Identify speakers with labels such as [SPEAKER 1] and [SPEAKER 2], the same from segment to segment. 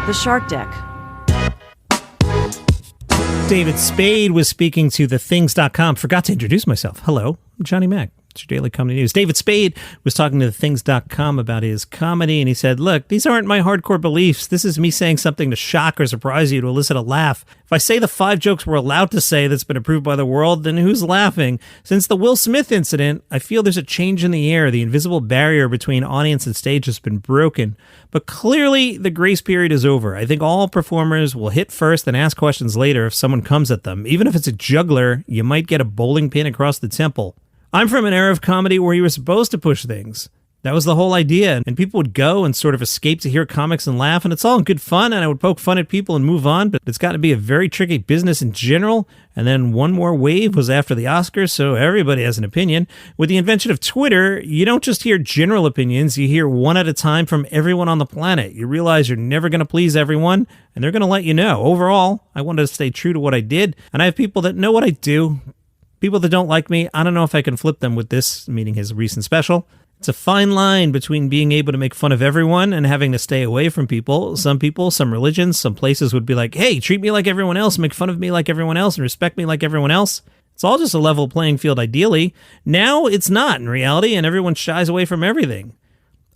[SPEAKER 1] The Shark Deck.
[SPEAKER 2] David Spade was speaking to thethings.com. Forgot to introduce myself. Hello, I'm Johnny Mac. It's your daily comedy news. David Spade was talking to thethings.com about his comedy, and he said, look, these aren't my hardcore beliefs. This is me saying something to shock or surprise you, to elicit a laugh. If I say the 5 jokes we're allowed to say that's been approved by the world, then who's laughing? Since the Will Smith incident, I feel there's a change in the air. The invisible barrier between audience and stage has been broken. But clearly, the grace period is over. I think all performers will hit first and ask questions later if someone comes at them. Even if it's a juggler, you might get a bowling pin across the temple. I'm from an era of comedy where you were supposed to push things. That was the whole idea, and people would go and sort of escape to hear comics and laugh, and it's all in good fun, and I would poke fun at people and move on, but it's got to be a very tricky business in general. And then one more wave was after the Oscars, so everybody has an opinion. With the invention of Twitter, you don't just hear general opinions, you hear one at a time from everyone on the planet. You realize you're never going to please everyone, and they're going to let you know. Overall, I wanted to stay true to what I did, and I have people that know what I do. People that don't like me, I don't know if I can flip them with this, meaning his recent special. It's a fine line between being able to make fun of everyone and having to stay away from people. Some people, some religions, some places would be like, hey, treat me like everyone else, make fun of me like everyone else, and respect me like everyone else. It's all just a level playing field ideally. Now it's not in reality, and everyone shies away from everything.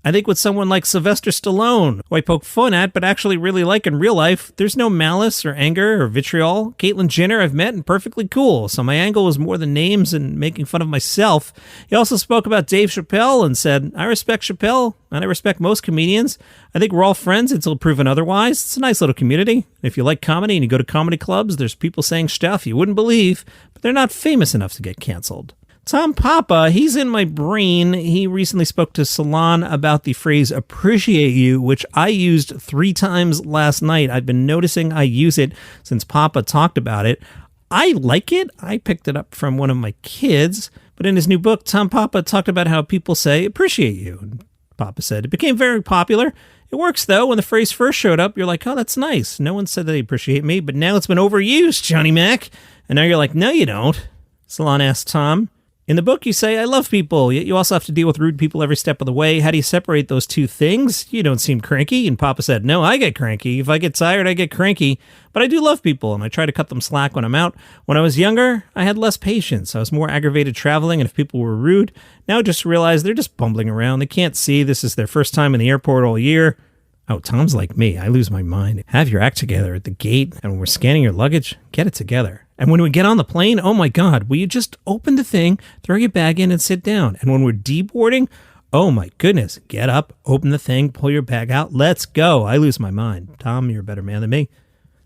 [SPEAKER 2] I think with someone like Sylvester Stallone, who I poke fun at but actually really like in real life, there's no malice or anger or vitriol. Caitlyn Jenner I've met and perfectly cool, so my angle was more than names and making fun of myself. He also spoke about Dave Chappelle and said, I respect Chappelle and I respect most comedians. I think we're all friends until proven otherwise. It's a nice little community. If you like comedy and you go to comedy clubs, there's people saying stuff you wouldn't believe, but they're not famous enough to get canceled. Tom Papa, he's in my brain. He recently spoke to Salon about the phrase appreciate you, which I used 3 times last night. I've been noticing I use it since Papa talked about it. I like it. I picked it up from one of my kids. But in his new book, Tom Papa talked about how people say appreciate you. And Papa said it became very popular. It works, though. When the phrase first showed up, you're like, oh, that's nice. No one said they appreciate me, but now it's been overused, Johnny Mac. And now you're like, no, you don't. Salon asked Tom. In the book, you say, I love people, yet you also have to deal with rude people every step of the way. How do you separate those two things? You don't seem cranky. And Papa said, no, I get cranky. If I get tired, I get cranky. But I do love people, and I try to cut them slack when I'm out. When I was younger, I had less patience. I was more aggravated traveling, and if people were rude, now I just realize they're just bumbling around. They can't see this is their first time in the airport all year. Oh, Tom's like me. I lose my mind. Have your act together at the gate, and when we're scanning your luggage, get it together. And when we get on the plane, oh my God, will you just open the thing, throw your bag in, and sit down? And when we're deboarding, oh my goodness, get up, open the thing, pull your bag out, let's go. I lose my mind. Tom, you're a better man than me.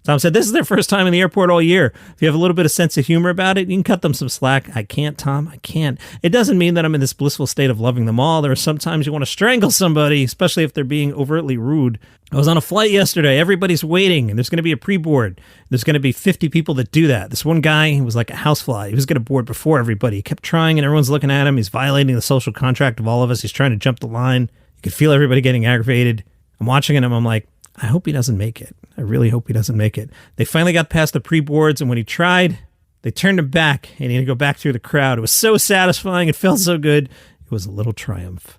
[SPEAKER 2] Tom said, this is their first time in the airport all year. If you have a little bit of sense of humor about it, you can cut them some slack. I can't, Tom, I can't. It doesn't mean that I'm in this blissful state of loving them all. There are sometimes you want to strangle somebody, especially if they're being overtly rude. I was on a flight yesterday. Everybody's waiting, and there's going to be a pre-board. There's going to be 50 people that do that. This one guy, he was like a housefly. He was going to board before everybody. He kept trying, and everyone's looking at him. He's violating the social contract of all of us. He's trying to jump the line. You could feel everybody getting aggravated. I'm watching him. I'm like, I hope he doesn't make it. I really hope he doesn't make it. They finally got past the pre-boards, and when he tried, they turned him back, and he had to go back through the crowd. It was so satisfying. It felt so good. It was a little triumph.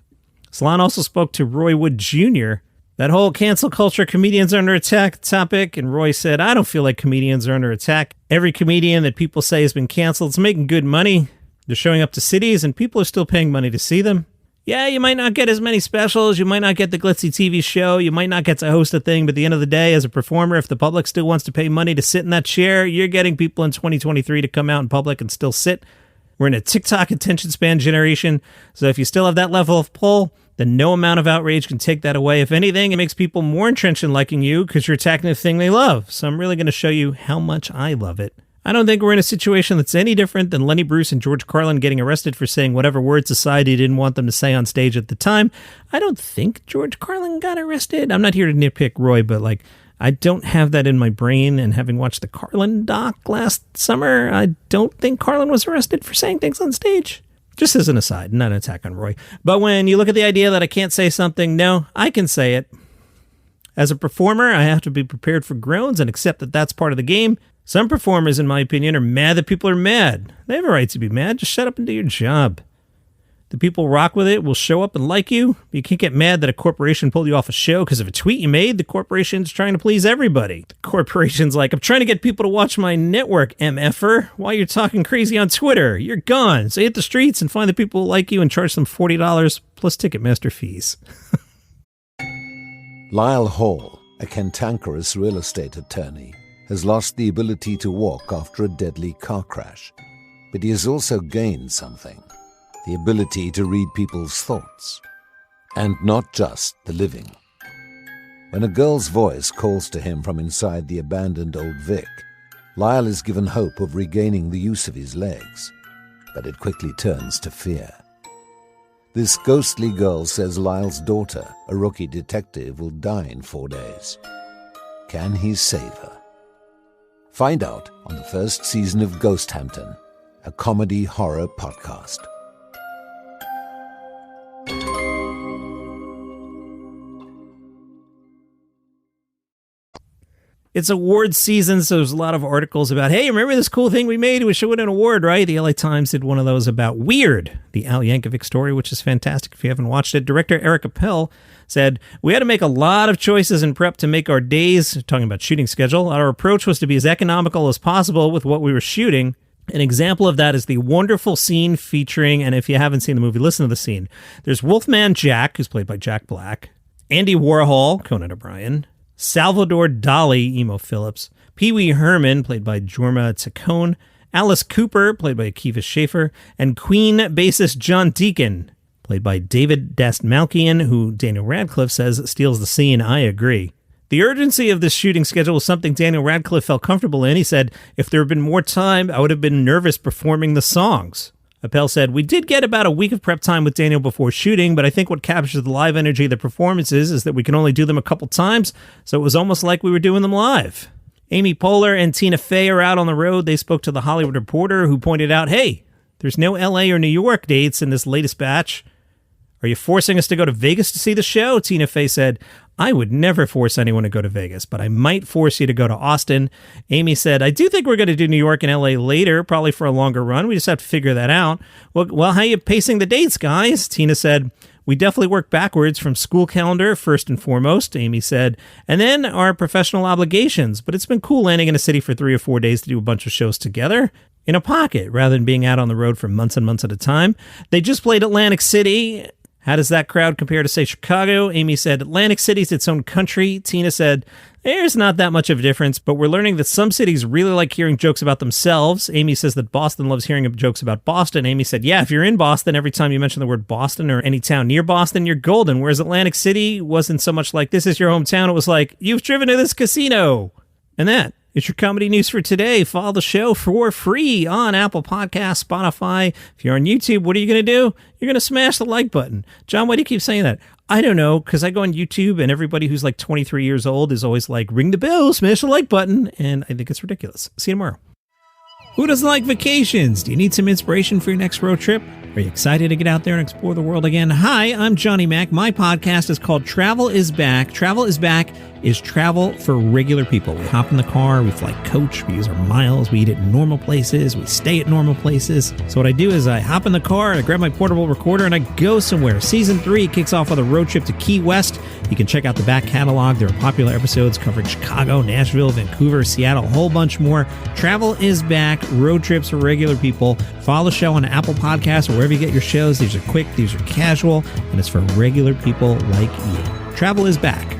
[SPEAKER 2] Salon also spoke to Roy Wood Jr., that whole cancel culture, comedians are under attack topic, and Roy said, I don't feel like comedians are under attack. Every comedian that people say has been canceled is making good money. They're showing up to cities, and people are still paying money to see them. Yeah, you might not get as many specials, you might not get the glitzy TV show, you might not get to host a thing, but at the end of the day, as a performer, if the public still wants to pay money to sit in that chair, you're getting people in 2023 to come out in public and still sit. We're in a TikTok attention span generation, so if you still have that level of pull, then no amount of outrage can take that away. If anything, it makes people more entrenched in liking you because you're attacking the thing they love. So I'm really going to show you how much I love it. I don't think we're in a situation that's any different than Lenny Bruce and George Carlin getting arrested for saying whatever word society didn't want them to say on stage at the time. I don't think George Carlin got arrested. I'm not here to nitpick Roy, but I don't have that in my brain. And having watched the Carlin doc last summer, I don't think Carlin was arrested for saying things on stage. Just as an aside, not an attack on Roy. But when you look at the idea that I can't say something, no, I can say it. As a performer, I have to be prepared for groans and accept that that's part of the game. Some performers, in my opinion, are mad that people are mad. They have a right to be mad. Just shut up and do your job. The people rock with it will show up and like you. You can't get mad that a corporation pulled you off a show because of a tweet you made. The corporation's trying to please everybody. The corporation's like, I'm trying to get people to watch my network, MFer. While you're talking crazy on Twitter, you're gone. So hit the streets and find the people who like you and charge them $40 plus Ticketmaster fees.
[SPEAKER 1] Lyle Hall, a cantankerous real estate attorney, has lost the ability to walk after a deadly car crash. But he has also gained something. The ability to read people's thoughts, and not just the living. When a girl's voice calls to him from inside the abandoned old Vic, Lyle is given hope of regaining the use of his legs, but it quickly turns to fear. This ghostly girl says Lyle's daughter, a rookie detective, will die in 4 days. Can he save her? Find out on the first season of Ghosthampton, a comedy horror podcast.
[SPEAKER 2] It's award season, so there's a lot of articles about, hey, remember this cool thing we made? We should win an award, right? The LA Times did one of those about Weird, the Al Yankovic story, which is fantastic if you haven't watched it. Director Eric Chappelle said, we had to make a lot of choices in prep to make our days, talking about shooting schedule. Our approach was to be as economical as possible with what we were shooting. An example of that is the wonderful scene featuring, and if you haven't seen the movie, listen to the scene. There's Wolfman Jack, who's played by Jack Black, Andy Warhol, Conan O'Brien, Salvador Dali, Emo Phillips, Pee Wee Herman, played by Jorma Taccone, Alice Cooper, played by Akiva Schaffer, and Queen bassist John Deacon, played by David Dastmalchian, who Daniel Radcliffe says steals the scene. I agree. The urgency of this shooting schedule was something Daniel Radcliffe felt comfortable in. He said, if there had been more time, I would have been nervous performing the songs. Appel said, we did get about a week of prep time with Daniel before shooting, but I think what captures the live energy of the performances is that we can only do them a couple times, so it was almost like we were doing them live. Amy Poehler and Tina Fey are out on the road. They spoke to The Hollywood Reporter, who pointed out, hey, there's no LA or New York dates in this latest batch. Are you forcing us to go to Vegas to see the show? Tina Fey said, I would never force anyone to go to Vegas, but I might force you to go to Austin. Amy said, I do think we're going to do New York and LA later, probably for a longer run. We just have to figure that out. Well, how are you pacing the dates, guys? Tina said, we definitely work backwards from school calendar, first and foremost, Amy said, and then our professional obligations. But it's been cool landing in a city for 3 or 4 days to do a bunch of shows together in a pocket, rather than being out on the road for months and months at a time. They just played Atlantic City. How does that crowd compare to, say, Chicago? Amy said, Atlantic City's its own country. Tina said, there's not that much of a difference, but we're learning that some cities really like hearing jokes about themselves. Amy says that Boston loves hearing jokes about Boston. Amy said, yeah, if you're in Boston, every time you mention the word Boston or any town near Boston, you're golden. Whereas Atlantic City wasn't so much like, this is your hometown. It was like, you've driven to this casino. And that is your comedy news for today. Follow the show for free on Apple Podcasts, Spotify. If you're on YouTube, what are you going to do? You're going to smash the like button. John, why do you keep saying that? I don't know, because I go on YouTube and everybody who's like 23 years old is always like, ring the bell, smash the like button. And I think it's ridiculous. See you tomorrow. Who doesn't like vacations? Do you need some inspiration for your next road trip? Are you excited to get out there and explore the world again? Hi, I'm Johnny Mac. My podcast is called Travel is Back. Travel is Back is travel for regular people. We hop in the car, we fly coach, we use our miles, we eat at normal places, we stay at normal places. So what I do is I hop in the car and I grab my portable recorder and I go somewhere. Season 3 kicks off with a road trip to Key West. You can check out the back catalog. There are popular episodes covering Chicago, Nashville, Vancouver, Seattle, a whole bunch more. Travel is Back, road trips for regular people. Follow the show on Apple Podcasts or wherever you get your shows. These are quick, these are casual, and it's for regular people like you. Travel is Back.